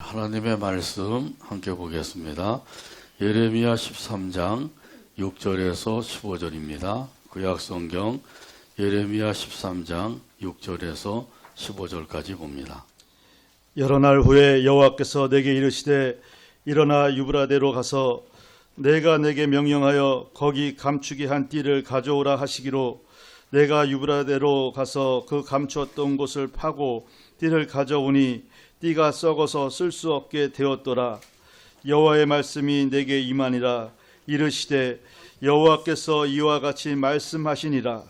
하나님의 말씀 함께 보겠습니다. 예레미야 13장 6절에서 15절입니다. 구약성경 예레미야 13장 6절에서 15절까지 봅니다. 여러 날 후에 여호와께서 내게 이르시되 일어나 유브라데로 가서 내가 내게 명령하여 거기 감추게 한 띠를 가져오라 하시기로 내가 유브라데로 가서 그 감추었던 곳을 파고 띠를 가져오니 띠가 썩어서 쓸 수 없게 되었더라. 여호와의 말씀이 내게 임하니라. 이르시되 여호와께서 이와 같이 말씀하시니라.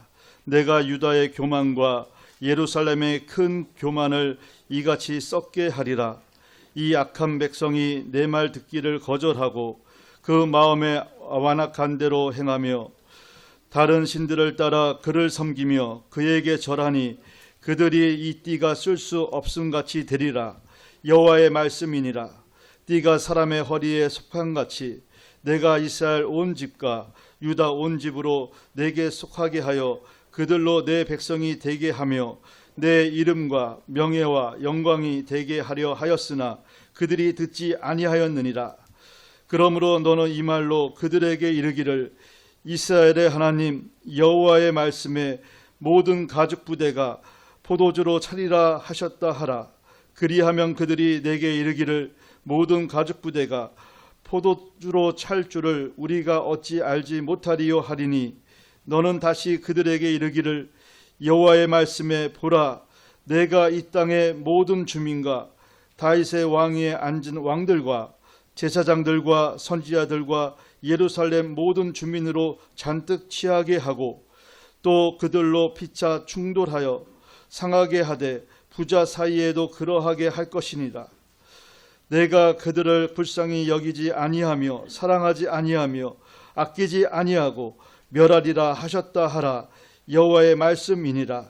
내가 유다의 교만과 예루살렘의 큰 교만을 이같이 썩게 하리라. 이 악한 백성이 내 말 듣기를 거절하고 그 마음에 완악한 대로 행하며 다른 신들을 따라 그를 섬기며 그에게 절하니 그들이 이 띠가 쓸 수 없음같이 되리라. 여호와의 말씀이니라. 띠가 사람의 허리에 속한같이 내가 이스라엘 온 집과 유다 온 집으로 내게 속하게 하여 그들로 내 백성이 되게 하며 내 이름과 명예와 영광이 되게 하려 하였으나 그들이 듣지 아니하였느니라. 그러므로 너는 이 말로 그들에게 이르기를 이스라엘의 하나님 여호와의 말씀에 모든 가죽 부대가 포도주로 차리라 하셨다 하라. 그리하면 그들이 내게 이르기를 모든 가죽 부대가 포도주로 찰 줄을 우리가 어찌 알지 못하리요 하리니 너는 다시 그들에게 이르기를 여호와의 말씀에 보라 내가 이 땅의 모든 주민과 다윗의 왕위에 앉은 왕들과 제사장들과 선지자들과 예루살렘 모든 주민으로 잔뜩 취하게 하고 또 그들로 피차 충돌하여 상하게 하되 부자 사이에도 그러하게 할 것이니라. 내가 그들을 불쌍히 여기지 아니하며 사랑하지 아니하며 아끼지 아니하고 멸하리라 하셨다 하라. 여호와의 말씀이니라.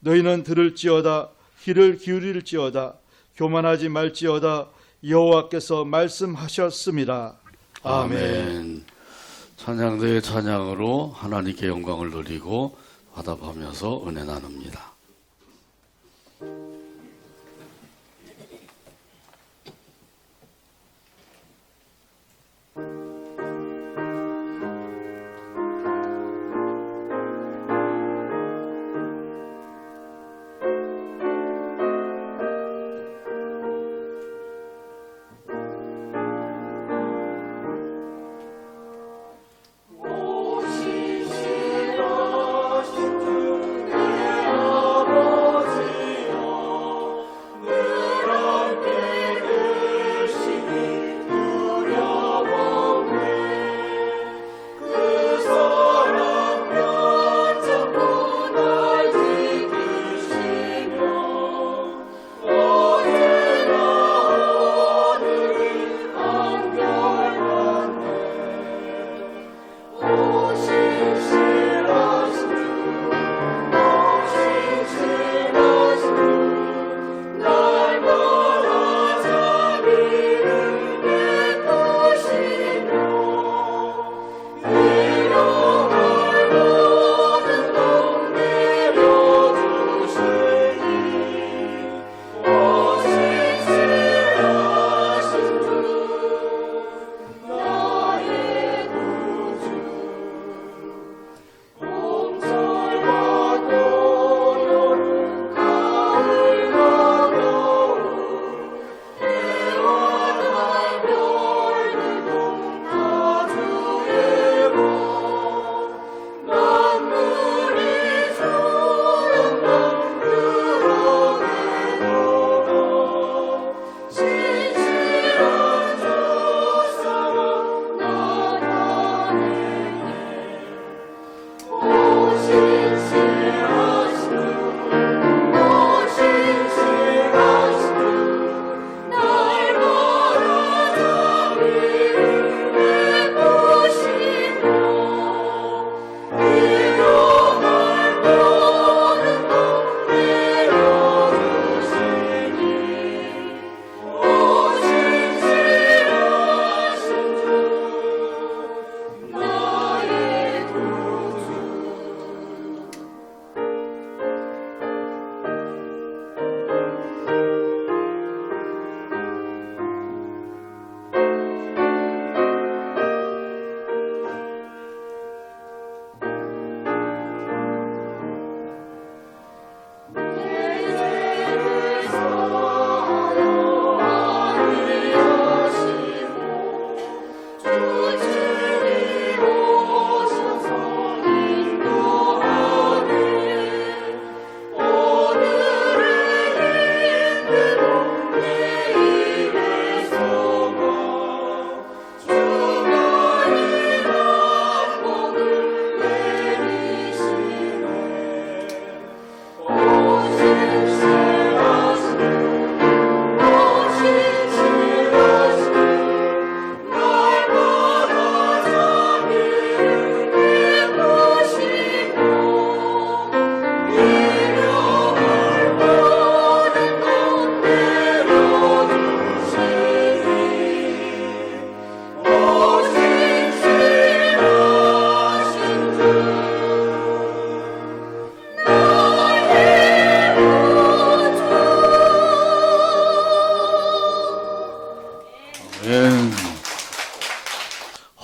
너희는 들을지어다 귀를 기울일지어다 교만하지 말지어다 여호와께서 말씀하셨음이라. 아멘. 찬양대의 찬양으로 하나님께 영광을 돌리고 화답하면서 은혜 나눕니다. 오시시러 주님의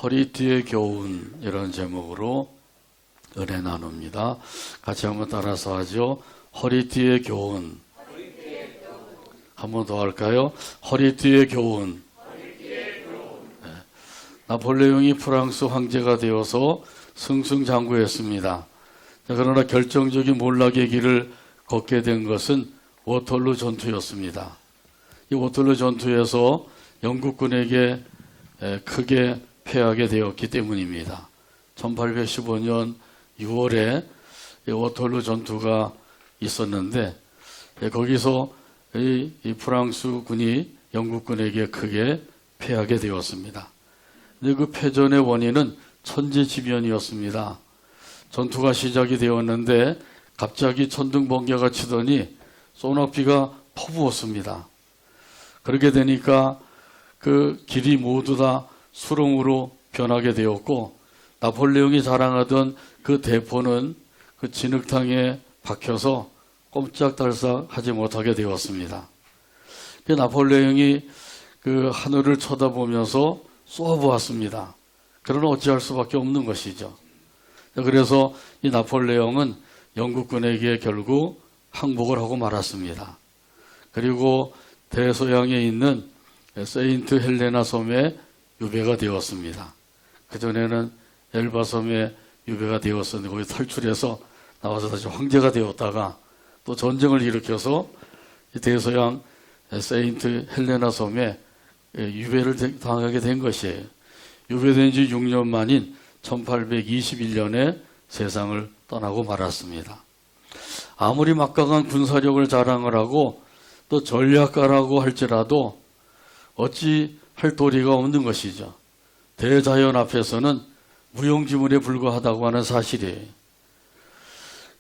허리띠의 교훈 이런 제목으로 은혜 나눕니다. 같이 한번 따라서 하죠. 허리띠의 교훈. 한 번 더 할까요? 허리띠의 교훈. 네. 나폴레옹이 프랑스 황제가 되어서 승승장구했습니다. 그러나 결정적인 몰락의 길을 걷게 된 것은 워털루 전투였습니다. 이 워털루 전투에서 영국군에게 크게 패하게 되었기 때문입니다. 1815년 6월에 워털루 전투가 있었는데 거기서 이 프랑스 군이 영국군에게 크게 패하게 되었습니다. 근데 그 패전의 원인은 천재지변이었습니다. 전투가 시작이 되었는데 갑자기 천둥번개가 치더니 소낙비가 퍼부었습니다. 그렇게 되니까 그 길이 모두 다 수렁으로 변하게 되었고 나폴레옹이 자랑하던 그 대포는 그 진흙탕에 박혀서 꼼짝달싹 하지 못하게 되었습니다. 나폴레옹이 그 하늘을 쳐다보면서 쏘아보았습니다. 그러나 어찌할 수밖에 없는 것이죠. 그래서 이 나폴레옹은 영국군에게 결국 항복을 하고 말았습니다. 그리고 대서양에 있는 세인트 헬레나 섬에 유배가 되었습니다. 그전에는 엘바 섬에 유배가 되었었는데 거기 탈출해서 나와서 다시 황제가 되었다가 또 전쟁을 일으켜서 대서양 세인트 헬레나 섬에 유배를 당하게 된 것이에요. 유배된 지 6년 만인 1821년에 세상을 떠나고 말았습니다. 아무리 막강한 군사력을 자랑을 하고 또 전략가라고 할지라도 어찌 할 도리가 없는 것이죠. 대자연 앞에서는 무용지물에 불과하다고 하는 사실이에요.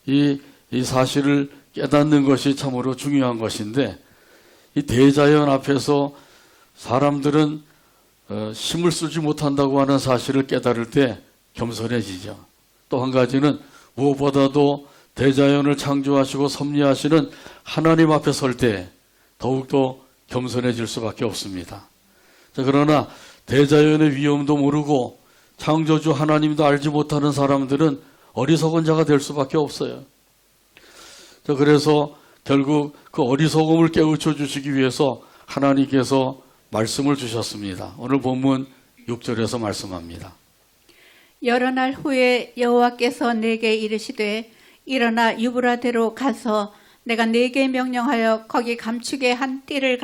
이 사실을 깨닫는 것이 참으로 중요한 것인데 이 대자연 앞에서 사람들은 힘을 쓰지 못한다고 하는 사실을 깨달을 때 겸손해지죠. 또 한 가지는 무엇보다도 대자연을 창조하시고 섭리하시는 하나님 앞에 설 때 더욱더 겸손해질 수밖에 없습니다. 자, 그러나 대자연의 위험도 모르고 창조주 하나님도 알지 못하는 사람들은 어리석은 자가 될 수밖에 없어요. 자, 그래서 결국 그 어리석음을 깨우쳐 주시기 위해서 하나님께서 말씀을 주셨습니다. 오늘 본문 6절에서 말씀합니다. 여러 날 후에 여호와께서 내게 이르시되 일어나 유브라데로 가서 내가 네게 명령하여 거기 감축에 한 띠를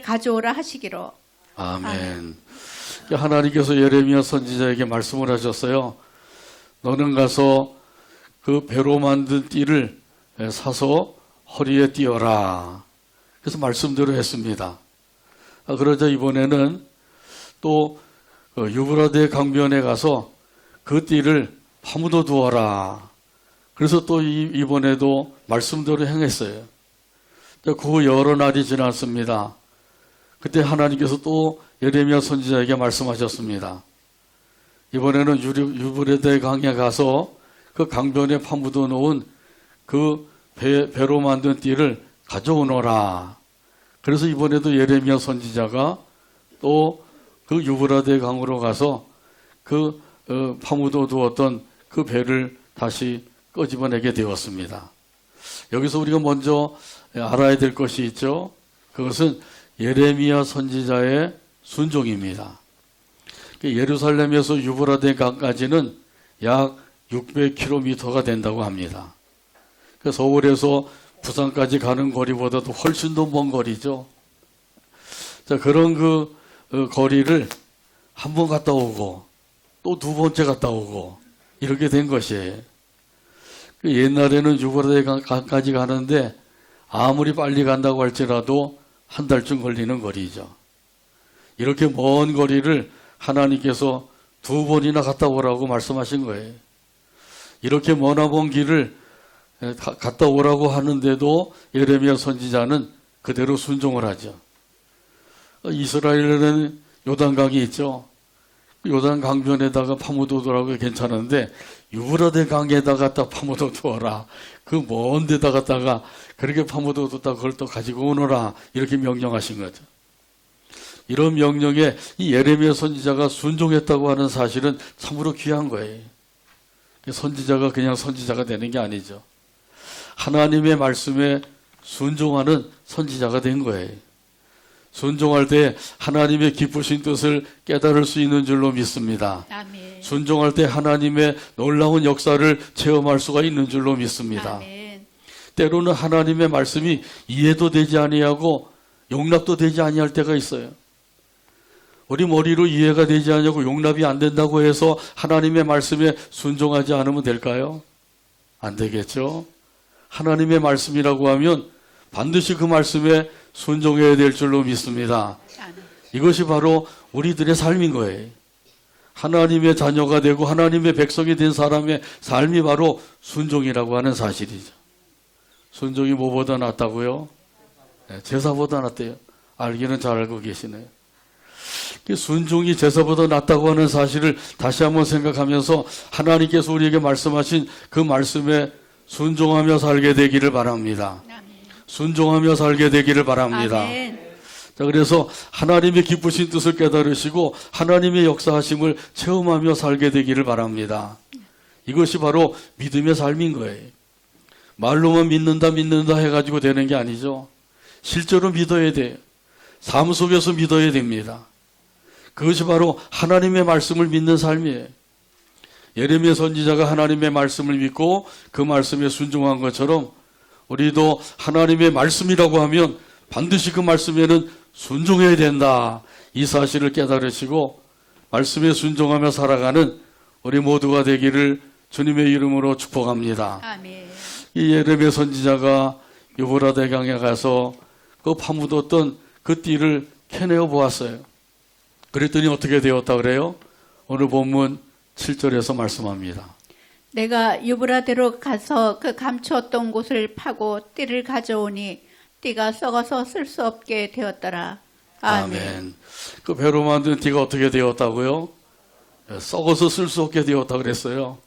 가져오라 하시기로. 아멘. 하나님께서 예레미야 선지자에게 말씀을 하셨어요. 너는 가서 그 배로 만든 띠를 사서 허리에 띄어라. 그래서 말씀대로 했습니다. 그러자 이번에는 또 유브라데 강변에 가서 그 띠를 파묻어 두어라. 그래서 또 이번에도 말씀대로 행했어요. 그 여러 날이 지났습니다. 그때 하나님께서 또 예레미야 선지자에게 말씀하셨습니다. 이번에는 유브라데 강에 가서 그 강변에 파묻어 놓은 그 배로 만든 띠를 가져오너라. 그래서 이번에도 예레미야 선지자가 또 그 유브라데 강으로 가서 그 파묻어 두었던 그 배를 다시 끄집어내게 되었습니다. 여기서 우리가 먼저 알아야 될 것이 있죠. 그것은 예레미야 선지자의 순종입니다. 예루살렘에서 유브라데 강까지는 약 600km가 된다고 합니다. 서울에서 부산까지 가는 거리보다도 훨씬 더 먼 거리죠. 자, 그런 그 거리를 한 번 갔다 오고 또 두 번째 갔다 오고 이렇게 된 것이에요. 옛날에는 유브라데 강까지 가는데 아무리 빨리 간다고 할지라도 한 달쯤 걸리는 거리죠. 이렇게 먼 거리를 하나님께서 두 번이나 갔다 오라고 말씀하신 거예요. 이렇게 머나먼 길을 갔다 오라고 하는데도 예레미야 선지자는 그대로 순종을 하죠. 이스라엘에는 요단강이 있죠. 요단 강변에다가 파묻어 두라고 괜찮은데 유브라데 강에다 갖다 파묻어 두어라. 그 먼 데다 갖다가 그렇게 파묻어 뒀다 그걸 또 가지고 오너라. 이렇게 명령하신 거죠. 이런 명령에 이 예레미야 선지자가 순종했다고 하는 사실은 참으로 귀한 거예요. 선지자가 그냥 선지자가 되는 게 아니죠. 하나님의 말씀에 순종하는 선지자가 된 거예요. 순종할 때 하나님의 기쁘신 뜻을 깨달을 수 있는 줄로 믿습니다. 아멘. 순종할 때 하나님의 놀라운 역사를 체험할 수가 있는 줄로 믿습니다. 아멘. 때로는 하나님의 말씀이 이해도 되지 아니하고 용납도 되지 아니할 때가 있어요. 우리 머리로 이해가 되지 않고 용납이 안 된다고 해서 하나님의 말씀에 순종하지 않으면 될까요? 안 되겠죠. 하나님의 말씀이라고 하면 반드시 그 말씀에 순종해야 될 줄로 믿습니다. 아멘. 이것이 바로 우리들의 삶인 거예요. 하나님의 자녀가 되고 하나님의 백성이 된 사람의 삶이 바로 순종이라고 하는 사실이죠. 순종이 뭐보다 낫다고요? 네, 제사보다 낫대요. 알기는 잘 알고 계시네요. 순종이 제사보다 낫다고 하는 사실을 다시 한번 생각하면서 하나님께서 우리에게 말씀하신 그 말씀에 순종하며 살게 되기를 바랍니다. 아멘. 순종하며 살게 되기를 바랍니다. 아멘. 자, 그래서 하나님의 기쁘신 뜻을 깨달으시고 하나님의 역사하심을 체험하며 살게 되기를 바랍니다. 이것이 바로 믿음의 삶인 거예요. 말로만 믿는다 해가지고 되는 게 아니죠. 실제로 믿어야 돼요. 삶 속에서 믿어야 됩니다. 그것이 바로 하나님의 말씀을 믿는 삶이에요. 예레미야 선지자가 하나님의 말씀을 믿고 그 말씀에 순종한 것처럼 우리도 하나님의 말씀이라고 하면 반드시 그 말씀에는 순종해야 된다. 이 사실을 깨달으시고 말씀에 순종하며 살아가는 우리 모두가 되기를 주님의 이름으로 축복합니다. 아멘. 이 예레미야 선지자가 유브라데 강에 가서 그 파묻었던 그 띠를 캐내어 보았어요. 그랬더니 어떻게 되었다 그래요? 오늘 본문 7절에서 말씀합니다. 내가 유브라데로 가서 그 감추었던 곳을 파고 띠를 가져오니 띠가 썩어서 쓸 수 없게 되었더라. 아멘. 그 배로 만든 띠가 어떻게 되었다고요? 썩어서 쓸 수 없게 되었다 그랬어요.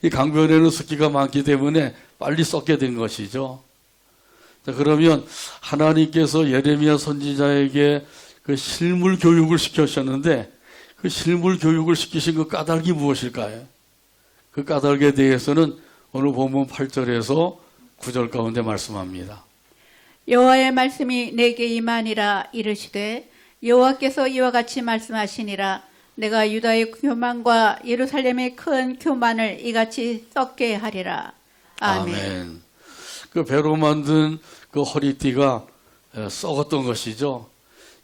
이 강변에는 습기가 많기 때문에 빨리 썩게 된 것이죠. 자, 그러면 하나님께서 예레미야 선지자에게 그 실물 교육을 시키셨는데 그 실물 교육을 시키신 그 까닭이 무엇일까요? 그 까닭에 대해서는 오늘 본문 8절에서 9절 가운데 말씀합니다. 여호와의 말씀이 내게 임하니라 이르시되 여호와께서 이와 같이 말씀하시니라 내가 유다의 교만과 예루살렘의 큰 교만을 이같이 썩게 하리라. 아멘. 그 배로 만든 그 허리띠가 썩었던 것이죠.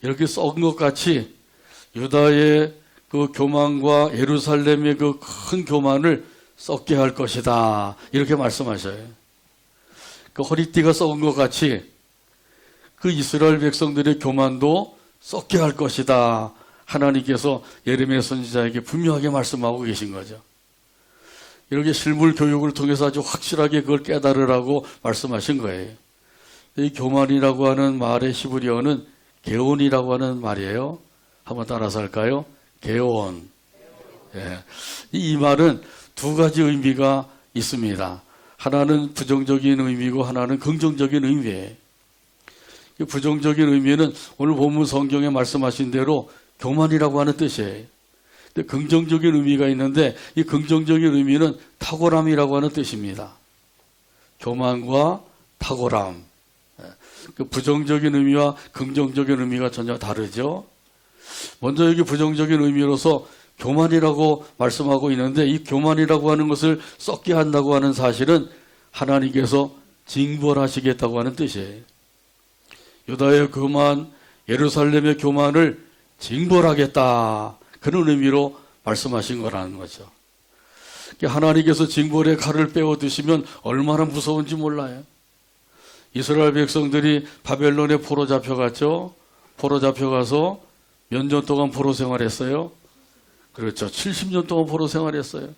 이렇게 썩은 것 같이 유다의 그 교만과 예루살렘의 그 큰 교만을 썩게 할 것이다. 이렇게 말씀하셔요. 그 허리띠가 썩은 것 같이 그 이스라엘 백성들의 교만도 썩게 할 것이다. 하나님께서 예레미야 선지자에게 분명하게 말씀하고 계신 거죠. 이렇게 실물 교육을 통해서 아주 확실하게 그걸 깨달으라고 말씀하신 거예요. 이 교만이라고 하는 말의 히브리어는 게온이라고 하는 말이에요. 한번 따라서 할까요? 게온. 예. 이 말은 두 가지 의미가 있습니다. 하나는 부정적인 의미고 하나는 긍정적인 의미예요. 이 부정적인 의미는 오늘 본문 성경에 말씀하신 대로 교만이라고 하는 뜻이에요. 근데 긍정적인 의미가 있는데 이 긍정적인 의미는 탁월함이라고 하는 뜻입니다. 교만과 탁월함. 그 부정적인 의미와 긍정적인 의미가 전혀 다르죠. 먼저 여기 부정적인 의미로서 교만이라고 말씀하고 있는데 이 교만이라고 하는 것을 썩게 한다고 하는 사실은 하나님께서 징벌하시겠다고 하는 뜻이에요. 유다의 교만, 예루살렘의 교만을 징벌하겠다. 그런 의미로 말씀하신 거라는 거죠. 하나님께서 징벌의 칼을 빼어 드시면 얼마나 무서운지 몰라요. 이스라엘 백성들이 바벨론에 포로 잡혀갔죠. 포로 잡혀가서 몇 년 동안 포로 생활했어요? 그렇죠. 70년 동안 포로 생활했어요.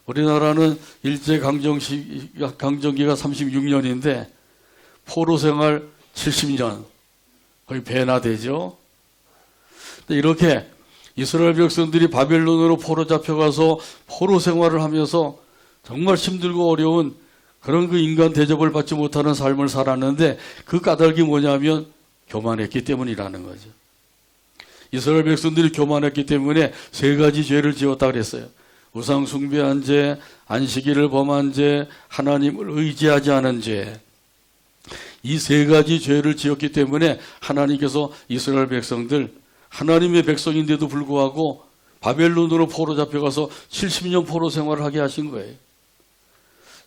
우리나라는 일제강점기가 36년인데 포로 생활 70년. 거의 배나 되죠. 이렇게 이스라엘 백성들이 바벨론으로 포로 잡혀가서 포로 생활을 하면서 정말 힘들고 어려운 그런 그 인간 대접을 받지 못하는 삶을 살았는데 그 까닭이 뭐냐면 교만했기 때문이라는 거죠. 이스라엘 백성들이 교만했기 때문에 세 가지 죄를 지었다 그랬어요. 우상 숭배한 죄, 안식일을 범한 죄, 하나님을 의지하지 않은 죄. 이 세 가지 죄를 지었기 때문에 하나님께서 이스라엘 백성들, 하나님의 백성인데도 불구하고 바벨론으로 포로 잡혀가서 70년 포로 생활을 하게 하신 거예요.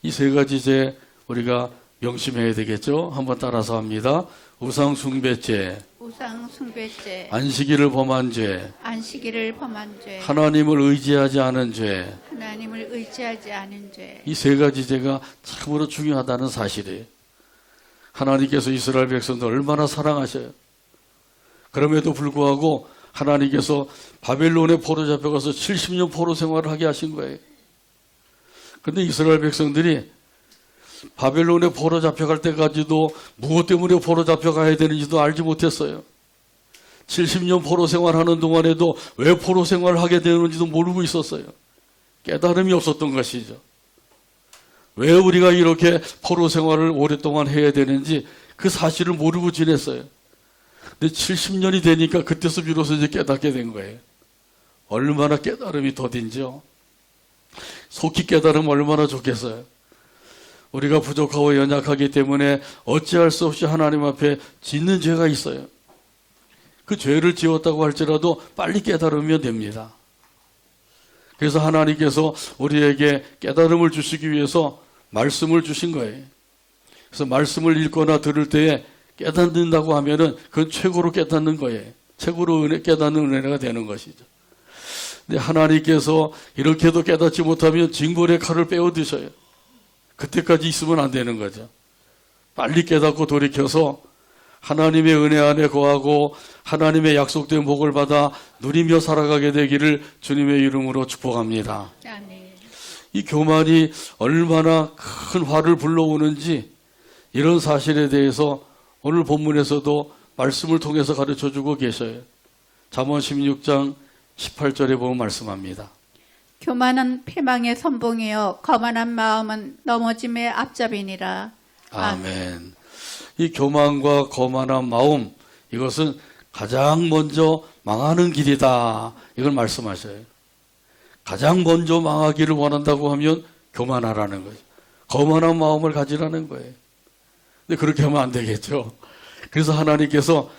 이 세 가지 죄 우리가 명심해야 되겠죠? 한번 따라서 합니다. 우상 숭배죄, 우상 숭배죄, 안식일을 범한 죄, 안식일을 범한 죄, 하나님을 의지하지 않은 죄. 하나님을 의지하지 않은 죄. 이 세 가지 죄가 참으로 중요하다는 사실이에요. 하나님께서 이스라엘 백성들 얼마나 사랑하셔요. 그럼에도 불구하고 하나님께서 바벨론에 포로 잡혀가서 70년 포로 생활을 하게 하신 거예요. 그런데 이스라엘 백성들이 바벨론에 포로 잡혀갈 때까지도 무엇 때문에 포로 잡혀가야 되는지도 알지 못했어요. 70년 포로 생활하는 동안에도 왜 포로 생활을 하게 되는지도 모르고 있었어요. 깨달음이 없었던 것이죠. 왜 우리가 이렇게 포로 생활을 오랫동안 해야 되는지 그 사실을 모르고 지냈어요. 근데 70년이 되니까 그때서 비로소 이제 깨닫게 된 거예요. 얼마나 깨달음이 더딘지요. 속히 깨달으면 얼마나 좋겠어요. 우리가 부족하고 연약하기 때문에 어찌할 수 없이 하나님 앞에 짓는 죄가 있어요. 그 죄를 지었다고 할지라도 빨리 깨달으면 됩니다. 그래서 하나님께서 우리에게 깨달음을 주시기 위해서 말씀을 주신 거예요. 그래서 말씀을 읽거나 들을 때에 깨닫는다고 하면은 그건 최고로 깨닫는 거예요. 최고로 깨닫는 은혜가 되는 것이죠. 근데 하나님께서 이렇게도 깨닫지 못하면 징벌의 칼을 빼어 드셔요. 그때까지 있으면 안 되는 거죠. 빨리 깨닫고 돌이켜서 하나님의 은혜 안에 거하고 하나님의 약속된 복을 받아 누리며 살아가게 되기를 주님의 이름으로 축복합니다. 아멘. 이 교만이 얼마나 큰 화를 불러오는지 이런 사실에 대해서 오늘 본문에서도 말씀을 통해서 가르쳐주고 계셔요. 잠언 16장 18절에 보면 말씀합니다. 교만은 패망의 선봉이요 거만한 마음은 넘어짐의 앞잡이니라. 아멘. 이 교만과 거만한 마음, 이것은 가장 먼저 망하는 길이다. 이걸 말씀하셔요. 가장 먼저 망하기를 원한다고 하면 교만하라는 거죠. 거만한 마음을 가지라는 거예요. 근데 그렇게 하면 안 되겠죠. 그래서 하나님께서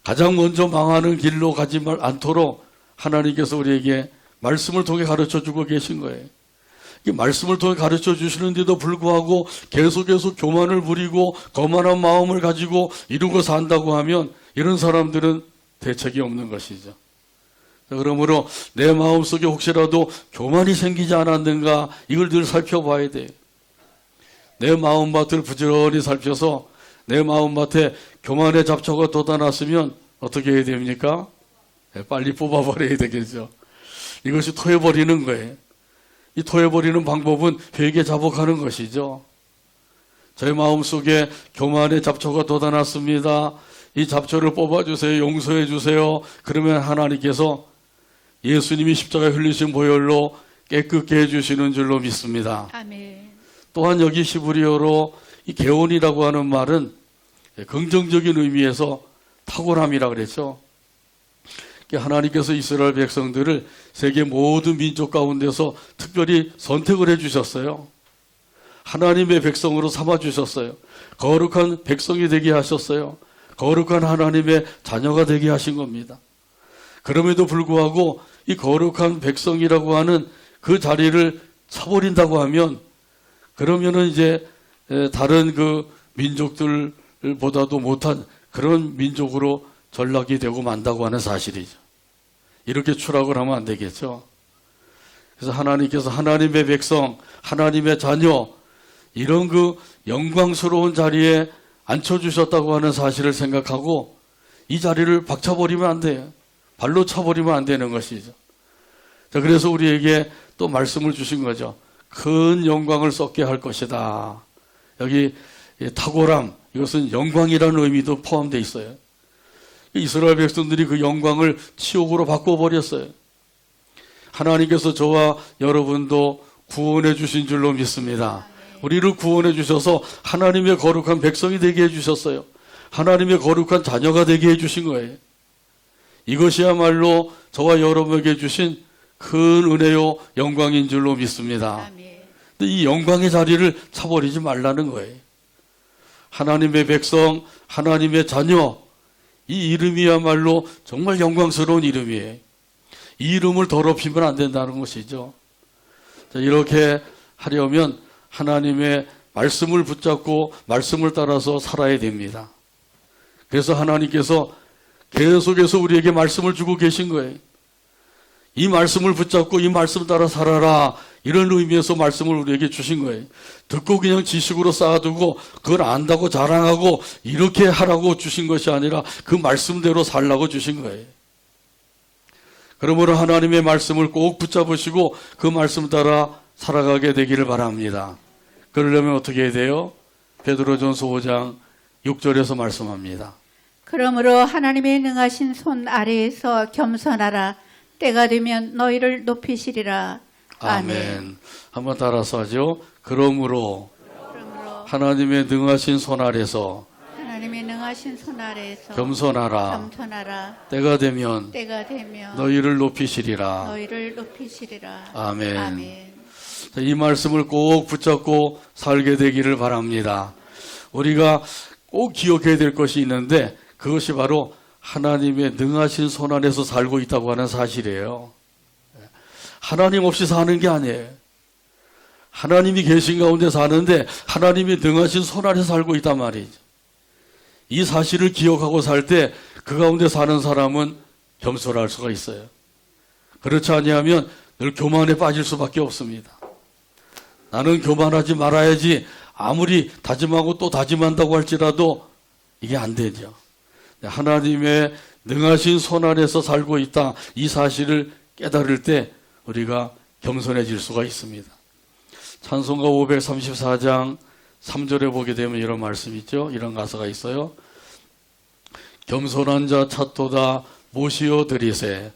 가장 먼저 망하는 길로 가지 않도록 하나님께서 우리에게 말씀을 통해 가르쳐 주고 계신 거예요. 이 말씀을 통해 가르쳐 주시는데도 불구하고 계속해서 교만을 부리고 거만한 마음을 가지고 이루고 산다고 하면 이런 사람들은 대책이 없는 것이죠. 그러므로 내 마음속에 혹시라도 교만이 생기지 않았는가 이걸 늘 살펴봐야 돼요. 내 마음밭을 부지런히 살펴서 내 마음밭에 교만의 잡초가 돋아났으면 어떻게 해야 됩니까? 빨리 뽑아버려야 되겠죠. 이것이 토해버리는 거예요. 이 토해버리는 방법은 회개 자복하는 것이죠. 제 마음속에 교만의 잡초가 돋아났습니다. 이 잡초를 뽑아주세요. 용서해 주세요. 그러면 하나님께서 예수님이 십자가에 흘리신 보혈로 깨끗게 해주시는 줄로 믿습니다. 아멘. 또한 여기 히브리어로 이 개온이라고 하는 말은 긍정적인 의미에서 탁월함이라 그랬죠. 하나님께서 이스라엘 백성들을 세계 모든 민족 가운데서 특별히 선택을 해주셨어요. 하나님의 백성으로 삼아주셨어요. 거룩한 백성이 되게 하셨어요. 거룩한 하나님의 자녀가 되게 하신 겁니다. 그럼에도 불구하고 이 거룩한 백성이라고 하는 그 자리를 차버린다고 하면 그러면은 이제 다른 그 민족들보다도 못한 그런 민족으로 전락이 되고 만다고 하는 사실이죠. 이렇게 추락을 하면 안 되겠죠. 그래서 하나님께서 하나님의 백성, 하나님의 자녀 이런 그 영광스러운 자리에 앉혀주셨다고 하는 사실을 생각하고 이 자리를 박차버리면 안 돼요. 발로 차버리면 안 되는 것이죠. 자, 그래서 우리에게 또 말씀을 주신 거죠. 큰 영광을 쏟게 할 것이다. 여기 탁월함, 이것은 영광이라는 의미도 포함되어 있어요. 이스라엘 백성들이 그 영광을 치욕으로 바꿔버렸어요. 하나님께서 저와 여러분도 구원해 주신 줄로 믿습니다. 우리를 구원해 주셔서 하나님의 거룩한 백성이 되게 해주셨어요. 하나님의 거룩한 자녀가 되게 해주신 거예요. 이것이야말로 저와 여러분에게 주신 큰 은혜요 영광인 줄로 믿습니다. 아멘. 근데 이 영광의 자리를 차버리지 말라는 거예요. 하나님의 백성, 하나님의 자녀, 이 이름이야말로 정말 영광스러운 이름이에요. 이 이름을 더럽히면 안 된다는 것이죠. 자, 이렇게 하려면 하나님의 말씀을 붙잡고 말씀을 따라서 살아야 됩니다. 그래서 하나님께서 계속해서 우리에게 말씀을 주고 계신 거예요. 이 말씀을 붙잡고 이 말씀 따라 살아라, 이런 의미에서 말씀을 우리에게 주신 거예요. 듣고 그냥 지식으로 쌓아두고 그걸 안다고 자랑하고 이렇게 하라고 주신 것이 아니라 그 말씀대로 살라고 주신 거예요. 그러므로 하나님의 말씀을 꼭 붙잡으시고 그 말씀 따라 살아가게 되기를 바랍니다. 그러려면 어떻게 해야 돼요? 베드로전서 5장 6절에서 말씀합니다. 그러므로 하나님의 능하신 손 아래에서 겸손하라. 때가 되면 너희를 높이시리라. 아멘. 한번 따라서 하죠. 그러므로 그러므로 하나님의 능하신 손 아래서 하나님의 능하신 손 아래에서 겸손하라. 겸손하라. 때가 되면 때가 되면 너희를 높이시리라. 너희를 높이시리라. 아멘. 아멘. 자, 이 말씀을 꼭 붙잡고 살게 되기를 바랍니다. 우리가 꼭 기억해야 될 것이 있는데 그것이 바로 하나님의 능하신 손 안에서 살고 있다고 하는 사실이에요. 하나님 없이 사는 게 아니에요. 하나님이 계신 가운데 사는데 하나님이 능하신 손 아래 살고 있단 말이죠. 이 사실을 기억하고 살 때 그 가운데 사는 사람은 겸손할 수가 있어요. 그렇지 아니하면 늘 교만에 빠질 수밖에 없습니다. 나는 교만하지 말아야지, 아무리 다짐하고 또 다짐한다고 할지라도 이게 안 되죠. 하나님의 능하신 손 아래서 살고 있다, 이 사실을 깨달을 때 우리가 겸손해질 수가 있습니다. 찬송가 534장 3절에 보게 되면 이런 말씀이 있죠. 이런 가사가 있어요. 겸손한 자 찾도다 모시어 드리세,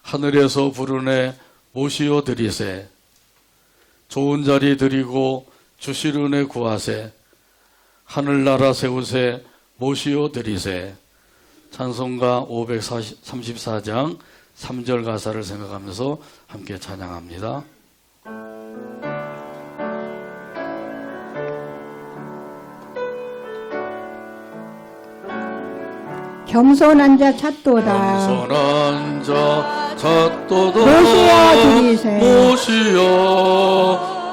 하늘에서 부르네 모시어 드리세, 좋은 자리 드리고 주실 은혜 구하세, 하늘나라 세우세 모시어 드리세. 찬송가 534장 3절 가사를 생각하면서 함께 찬양합니다. 겸손한 자 찾도다. 겸손한 자 찾도다 모시어 드리세. 모시어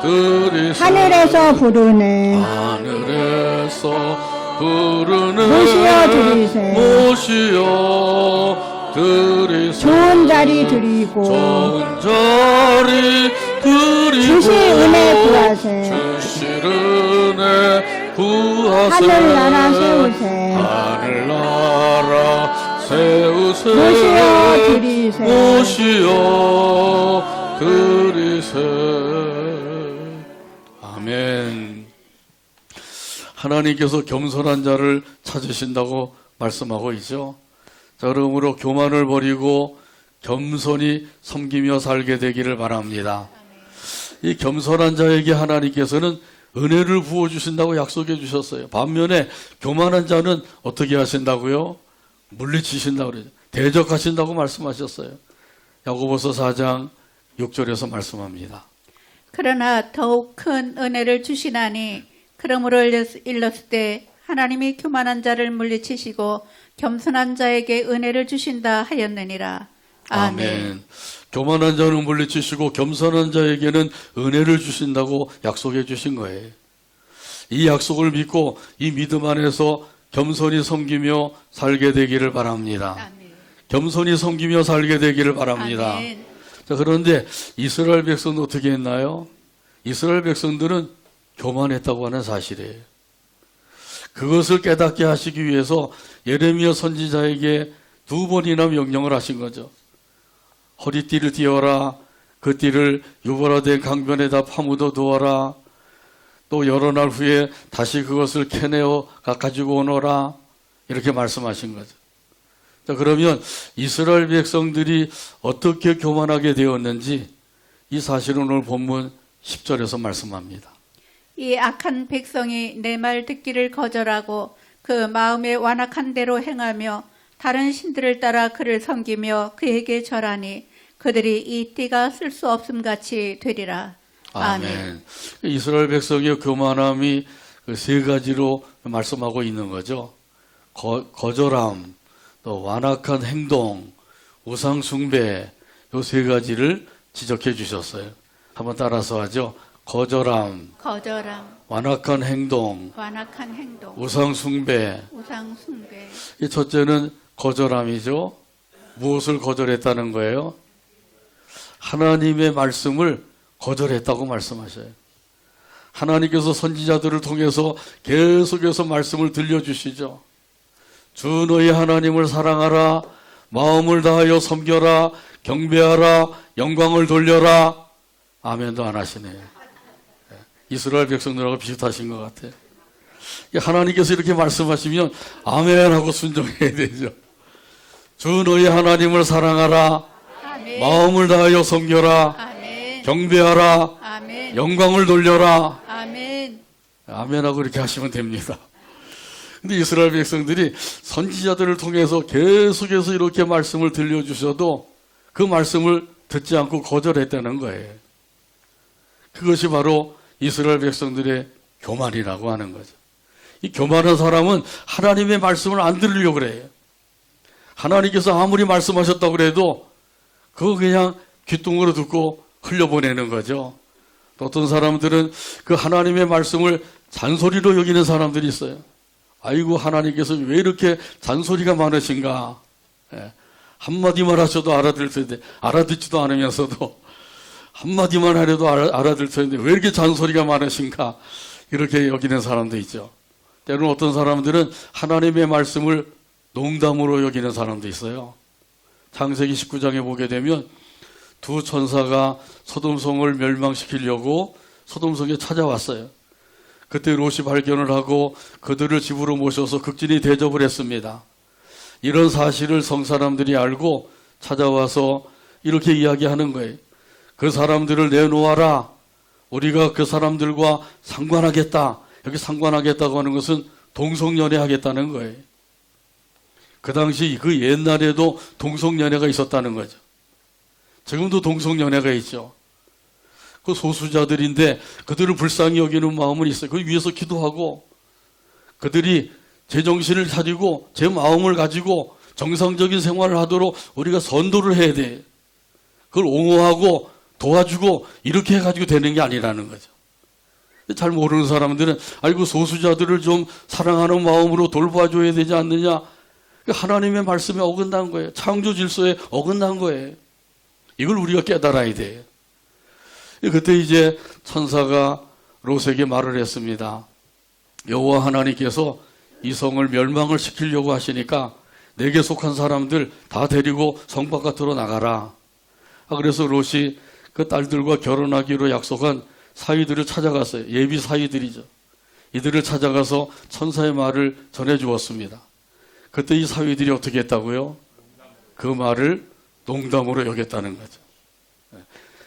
드리세. 하늘에서 부르네. 하늘에서 부르네 모시어 드리세. 모시어 드리세. 좋은 자리 드리고 좋은 자리 드리고 주실 은혜 구하세. 주실 은혜 구하세. 하늘나라 세우세. 하늘나라 세우세. 모시어 드리세. 모시어 드리세. 아멘. 하나님께서 겸손한 자를 찾으신다고 말씀하고 있죠. 자, 그러므로 교만을 버리고 겸손히 섬기며 살게 되기를 바랍니다. 이 겸손한 자에게 하나님께서는 은혜를 부어주신다고 약속해 주셨어요. 반면에 교만한 자는 어떻게 하신다고요? 물리치신다고 그러죠. 대적하신다고 말씀하셨어요. 야고보서 4장 6절에서 말씀합니다. 그러나 더욱 큰 은혜를 주시나니 그러므로 일렀을 때 하나님이 교만한 자를 물리치시고 겸손한 자에게 은혜를 주신다 하였느니라. 아멘. 교만한 자는 물리치시고 겸손한 자에게는 은혜를 주신다고 약속해 주신 거예요. 이 약속을 믿고 이 믿음 안에서 겸손히 섬기며 살게 되기를 바랍니다. 아멘. 겸손히 섬기며 살게 되기를 바랍니다. 아멘. 자, 그런데 이스라엘 백성은 어떻게 했나요? 이스라엘 백성들은 교만했다고 하는 사실이에요. 그것을 깨닫게 하시기 위해서 예레미야 선지자에게 2번이나 명령을 하신 거죠. 허리띠를 띄워라. 그 띠를 유보라된 강변에다 파묻어 두어라. 또 여러 날 후에 다시 그것을 캐내어 가지고 오너라. 이렇게 말씀하신 거죠. 자, 그러면 이스라엘 백성들이 어떻게 교만하게 되었는지 이 사실은 오늘 본문 10절에서 말씀합니다. 이 악한 백성이 내 말 듣기를 거절하고 그 마음에 완악한 대로 행하며 다른 신들을 따라 그를 섬기며 그에게 절하니 그들이 이 띠가 쓸 수 없음 같이 되리라. 아멘. 이스라엘 백성의 교만함이 그 세 가지로 말씀하고 있는 거죠. 거절함, 또 완악한 행동, 우상 숭배, 요 세 가지를 지적해 주셨어요. 한번 따라서 하죠. 거절함, 완악한 행동, 완악한 행동, 우상 숭배. 우상 숭배. 이 첫째는 거절함이죠. 무엇을 거절했다는 거예요? 하나님의 말씀을 거절했다고 말씀하셔요. 하나님께서 선지자들을 통해서 계속해서 말씀을 들려주시죠. 주 너희 하나님을 사랑하라, 마음을 다하여 섬겨라, 경배하라, 영광을 돌려라. 아멘도 안 하시네요. 이스라엘 백성들하고 비슷하신 것 같아요. 하나님께서 이렇게 말씀하시면 아멘 하고 순종해야 되죠. 주 너희 하나님을 사랑하라, 아멘. 마음을 다하여 섬겨라, 아멘. 경배하라, 아멘. 영광을 돌려라. 아멘. 아멘하고 이렇게 하시면 됩니다. 근데 이스라엘 백성들이 선지자들을 통해서 계속해서 이렇게 말씀을 들려주셔도 그 말씀을 듣지 않고 거절했다는 거예요. 그것이 바로 이스라엘 백성들의 교만이라고 하는 거죠. 이 교만한 사람은 하나님의 말씀을 안 들으려고 그래요. 하나님께서 아무리 말씀하셨다고 그래도 그거 그냥 귓등으로 듣고 흘려보내는 거죠. 또 어떤 사람들은 그 하나님의 말씀을 잔소리로 여기는 사람들이 있어요. 아이고 하나님께서 왜 이렇게 잔소리가 많으신가. 한마디만 하셔도 알아들 텐데 알아듣지도 않으면서도 한마디만 하려도 알아들 텐데 왜 이렇게 잔소리가 많으신가. 이렇게 여기는 사람도 있죠. 때로는 어떤 사람들은 하나님의 말씀을 농담으로 여기는 사람도 있어요. 창세기 19장에 보게 되면 두 천사가 소돔성을 멸망시키려고 소돔성에 찾아왔어요. 그때 롯이 발견을 하고 그들을 집으로 모셔서 극진히 대접을 했습니다. 이런 사실을 성 사람들이 알고 찾아와서 이렇게 이야기하는 거예요. 그 사람들을 내놓아라. 우리가 그 사람들과 상관하겠다. 여기 상관하겠다고 하는 것은 동성연애 하겠다는 거예요. 그 당시 그 옛날에도 동성연애가 있었다는 거죠. 지금도 동성연애가 있죠. 그 소수자들인데 그들을 불쌍히 여기는 마음은 있어요. 그 위해서 기도하고 그들이 제정신을 차리고 제 마음을 가지고 정상적인 생활을 하도록 우리가 선도를 해야 돼. 그걸 옹호하고 도와주고 이렇게 해가지고 되는 게 아니라는 거죠. 잘 모르는 사람들은 아이고 소수자들을 좀 사랑하는 마음으로 돌봐줘야 되지 않느냐. 하나님의 말씀에 어긋난 거예요. 창조 질서에 어긋난 거예요. 이걸 우리가 깨달아야 돼요. 그때 이제 천사가 롯에게 말을 했습니다. 여호와 하나님께서 이 성을 멸망을 시키려고 하시니까 내게 속한 사람들 다 데리고 성 바깥으로 나가라. 그래서 롯이 그 딸들과 결혼하기로 약속한 사위들을 찾아갔어요. 예비 사위들이죠. 이들을 찾아가서 천사의 말을 전해 주었습니다. 그때 이 사위들이 어떻게 했다고요? 그 말을 농담으로 여겼다는 거죠.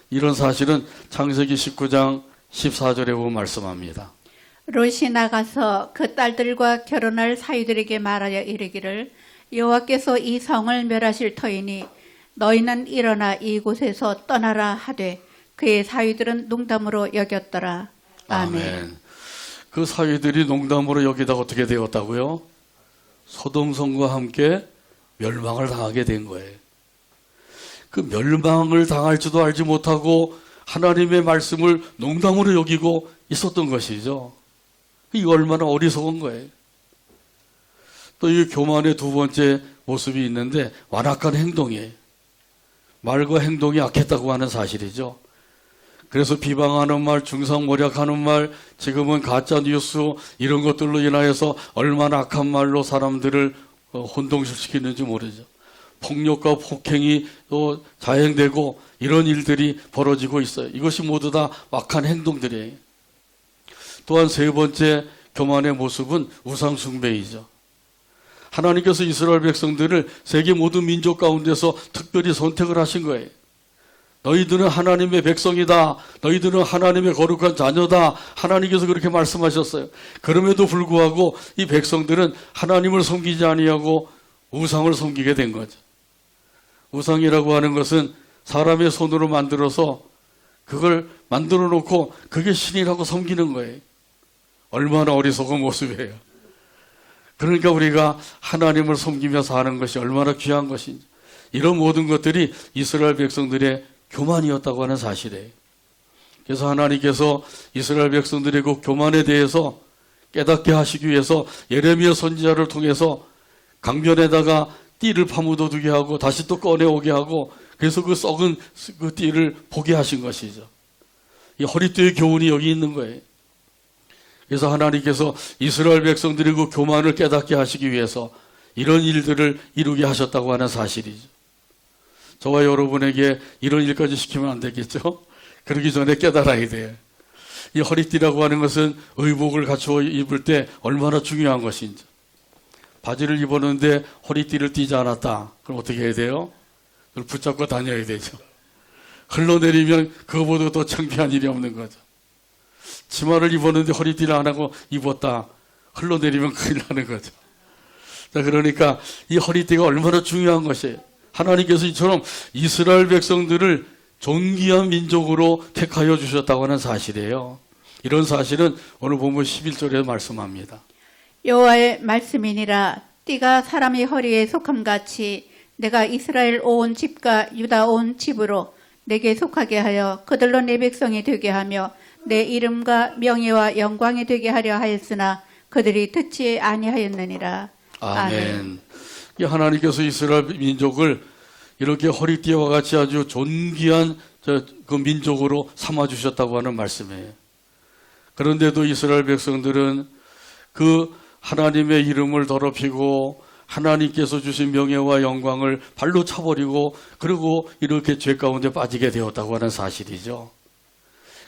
이런 사실은 창세기 19장 14절에 보면 말씀합니다. 롯이 나가서 그 딸들과 결혼할 사위들에게 말하여 이르기를 여호와께서 이 성을 멸하실 터이니 너희는 일어나 이곳에서 떠나라 하되 그의 사위들은 농담으로 여겼더라. 아멘. 그 사위들이 농담으로 여기다가 어떻게 되었다고요? 소돔성과 함께 멸망을 당하게 된 거예요. 그 멸망을 당할 줄도 알지 못하고 하나님의 말씀을 농담으로 여기고 있었던 것이죠. 이거 얼마나 어리석은 거예요. 또 이 교만의 두 번째 모습이 있는데 완악한 행동이에요. 말과 행동이 악했다고 하는 사실이죠. 그래서 비방하는 말, 중상모략하는 말, 지금은 가짜뉴스 이런 것들로 인하여서 얼마나 악한 말로 사람들을 혼동시키는지 모르죠. 폭력과 폭행이 또 자행되고 이런 일들이 벌어지고 있어요. 이것이 모두 다 악한 행동들이에요. 또한 세 번째 교만의 모습은 우상숭배이죠. 하나님께서 이스라엘 백성들을 세계 모든 민족 가운데서 특별히 선택을 하신 거예요. 너희들은 하나님의 백성이다. 너희들은 하나님의 거룩한 자녀다. 하나님께서 그렇게 말씀하셨어요. 그럼에도 불구하고 이 백성들은 하나님을 섬기지 아니하고 우상을 섬기게 된 거죠. 우상이라고 하는 것은 사람의 손으로 만들어서 그걸 만들어 놓고 그게 신이라고 섬기는 거예요. 얼마나 어리석은 모습이에요. 그러니까 우리가 하나님을 섬기며 사는 것이 얼마나 귀한 것인지, 이런 모든 것들이 이스라엘 백성들의 교만이었다고 하는 사실이에요. 그래서 하나님께서 이스라엘 백성들의 그 교만에 대해서 깨닫게 하시기 위해서 예레미야 선지자를 통해서 강변에다가 띠를 파묻어 두게 하고 다시 또 꺼내오게 하고, 그래서 그 썩은 그 띠를 보게 하신 것이죠. 이 허리띠의 교훈이 여기 있는 거예요. 그래서 하나님께서 이스라엘 백성들의 그 교만을 깨닫게 하시기 위해서 이런 일들을 이루게 하셨다고 하는 사실이죠. 저와 여러분에게 이런 일까지 시키면 안 되겠죠? 그러기 전에 깨달아야 돼요. 이 허리띠라고 하는 것은 의복을 갖추어 입을 때 얼마나 중요한 것인지. 바지를 입었는데 허리띠를 띠지 않았다. 그럼 어떻게 해야 돼요? 그걸 붙잡고 다녀야 되죠. 흘러내리면 그거보다 더 창피한 일이 없는 거죠. 치마를 입었는데 허리띠를 안 하고 입었다. 흘러내리면 큰일 나는 거죠. 자, 그러니까 이 허리띠가 얼마나 중요한 것이에요. 하나님께서 이처럼 이스라엘 백성들을 존귀한 민족으로 택하여 주셨다고 하는 사실이에요. 이런 사실은 오늘 본문 11절에 말씀합니다. 여호와의 말씀이니라. 띠가 사람의 허리에 속함같이 내가 이스라엘 온 집과 유다 온 집으로 내게 속하게 하여 그들로 내 백성이 되게 하며 내 이름과 명예와 영광이 되게 하려 하였으나 그들이 듣지 아니하였느니라. 아멘. 이 하나님께서 이스라엘 민족을 이렇게 허리띠와 같이 아주 존귀한 그 민족으로 삼아 주셨다고 하는 말씀이에요. 그런데도 이스라엘 백성들은 그 하나님의 이름을 더럽히고 하나님께서 주신 명예와 영광을 발로 차버리고 그리고 이렇게 죄 가운데 빠지게 되었다고 하는 사실이죠.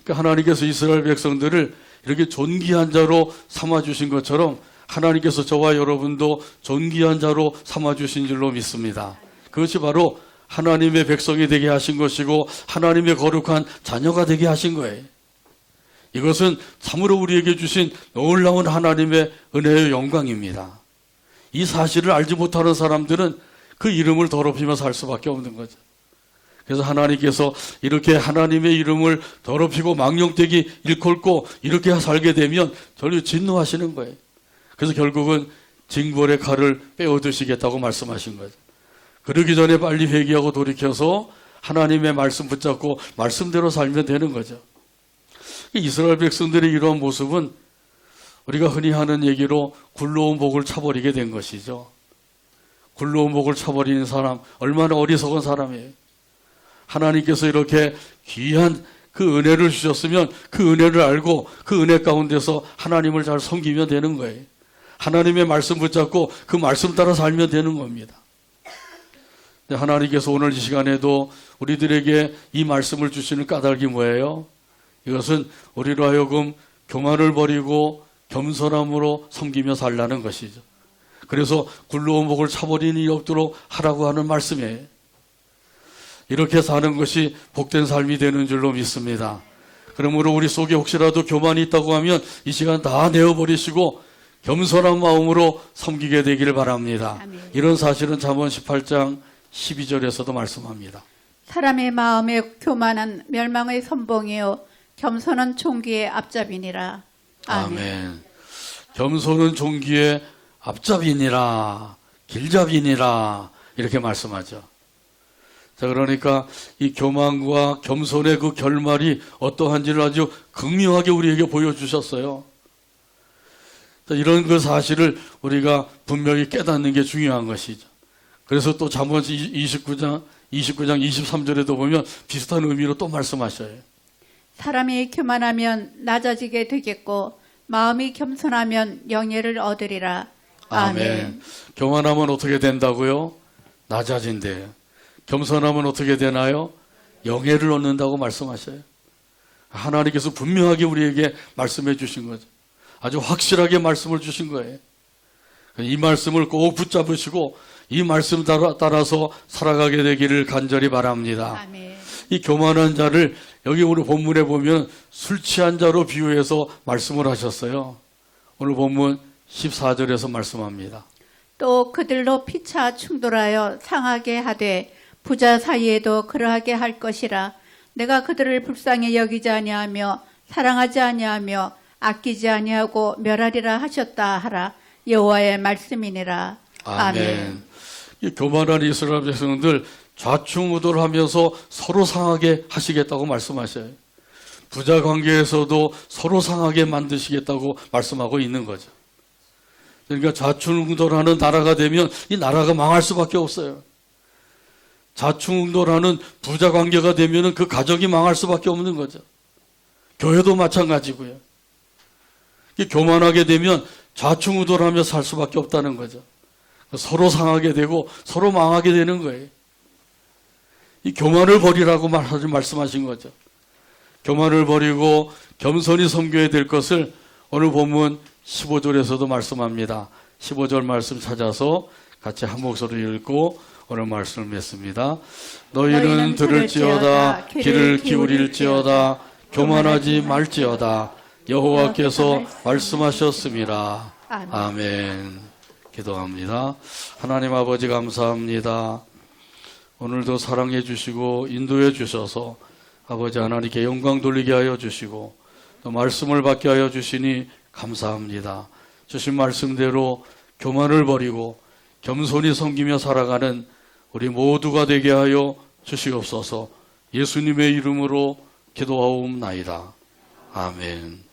그러니까 하나님께서 이스라엘 백성들을 이렇게 존귀한 자로 삼아주신 것처럼 하나님께서 저와 여러분도 존귀한 자로 삼아주신 줄로 믿습니다. 그것이 바로 하나님의 백성이 되게 하신 것이고 하나님의 거룩한 자녀가 되게 하신 거예요. 이것은 참으로 우리에게 주신 놀라운 하나님의 은혜의 영광입니다. 이 사실을 알지 못하는 사람들은 그 이름을 더럽히며 살 수밖에 없는 거죠. 그래서 하나님께서 이렇게 하나님의 이름을 더럽히고 망령되게 일컬고 이렇게 살게 되면 전혀 진노하시는 거예요. 그래서 결국은 징벌의 칼을 빼어드시겠다고 말씀하신 거죠. 그러기 전에 빨리 회개하고 돌이켜서 하나님의 말씀 붙잡고 말씀대로 살면 되는 거죠. 이스라엘 백성들의 이러한 모습은 우리가 흔히 하는 얘기로 굴러온 복을 차버리게 된 것이죠. 굴러온 복을 차버리는 사람, 얼마나 어리석은 사람이에요. 하나님께서 이렇게 귀한 그 은혜를 주셨으면 그 은혜를 알고 그 은혜 가운데서 하나님을 잘 섬기면 되는 거예요. 하나님의 말씀 붙잡고 그 말씀 따라 살면 되는 겁니다. 하나님께서 오늘 이 시간에도 우리들에게 이 말씀을 주시는 까닭이 뭐예요? 이것은 우리로 하여금 교만을 버리고 겸손함으로 섬기며 살라는 것이죠. 그래서 굴러온 복을 차버리는 일이 없도록 하라고 하는 말씀이에요. 이렇게 사는 것이 복된 삶이 되는 줄로 믿습니다. 그러므로 우리 속에 혹시라도 교만이 있다고 하면 이 시간 다 내어버리시고 겸손한 마음으로 섬기게 되기를 바랍니다. 아멘. 이런 사실은 잠언 18장 12절에서도 말씀합니다. 사람의 마음에 교만은 멸망의 선봉이요 겸손은 종기의 앞잡이니라. 아멘. 겸손은 종기의 앞잡이니라, 길잡이니라 이렇게 말씀하죠. 자, 그러니까 이 교만과 겸손의 그 결말이 어떠한지를 아주 극명하게 우리에게 보여주셨어요. 자, 이런 그 사실을 우리가 분명히 깨닫는 게 중요한 것이죠. 그래서 또 잠언 29장 23절에도 보면 비슷한 의미로 또 말씀하셔요. 사람이 교만하면 낮아지게 되겠고 마음이 겸손하면 영예를 얻으리라. 아멘. 교만하면 어떻게 된다고요? 낮아진대요. 겸손하면 어떻게 되나요? 영예를 얻는다고 말씀하셔요. 하나님께서 분명하게 우리에게 말씀해 주신 거죠. 아주 확실하게 말씀을 주신 거예요. 이 말씀을 꼭 붙잡으시고 이 말씀 따라서 살아가게 되기를 간절히 바랍니다. 아멘. 이 교만한 자를 여기 오늘 본문에 보면 술 취한 자로 비유해서 말씀을 하셨어요. 오늘 본문 14절에서 말씀합니다. 또 그들로 피차 충돌하여 상하게 하되 부자 사이에도 그러하게 할 것이라. 내가 그들을 불쌍히 여기지 아니하며 사랑하지 아니하며 아끼지 아니하고 멸하리라 하셨다 하라. 여호와의 말씀이니라. 아멘. 이 교만한 이스라엘 백성들 좌충우돌하면서 서로 상하게 하시겠다고 말씀하셔요. 부자 관계에서도 서로 상하게 만드시겠다고 말씀하고 있는 거죠. 그러니까 좌충우돌하는 나라가 되면 이 나라가 망할 수밖에 없어요. 좌충우돌하는 부자 관계가 되면 그 가정이 망할 수밖에 없는 거죠. 교회도 마찬가지고요. 이 교만하게 되면 좌충우돌하며 살 수밖에 없다는 거죠. 서로 상하게 되고 서로 망하게 되는 거예요. 이 교만을 버리라고 말씀하신 거죠. 교만을 버리고 겸손히 섬겨야 될 것을 오늘 본문 15절에서도 말씀합니다. 15절 말씀 찾아서 같이 한 목소리 읽고 오늘 말씀을 맺습니다. 너희는 들을지어다 귀를 기울일지어다 교만하지 말지어다 여호와께서 말씀하셨습니다. 아멘. 기도합니다. 하나님 아버지 감사합니다. 오늘도 사랑해 주시고 인도해 주셔서 아버지 하나님께 영광 돌리게 하여 주시고 또 말씀을 받게 하여 주시니 감사합니다. 주신 말씀대로 교만을 버리고 겸손히 섬기며 살아가는 우리 모두가 되게 하여 주시옵소서. 예수님의 이름으로 기도하옵나이다. 아멘.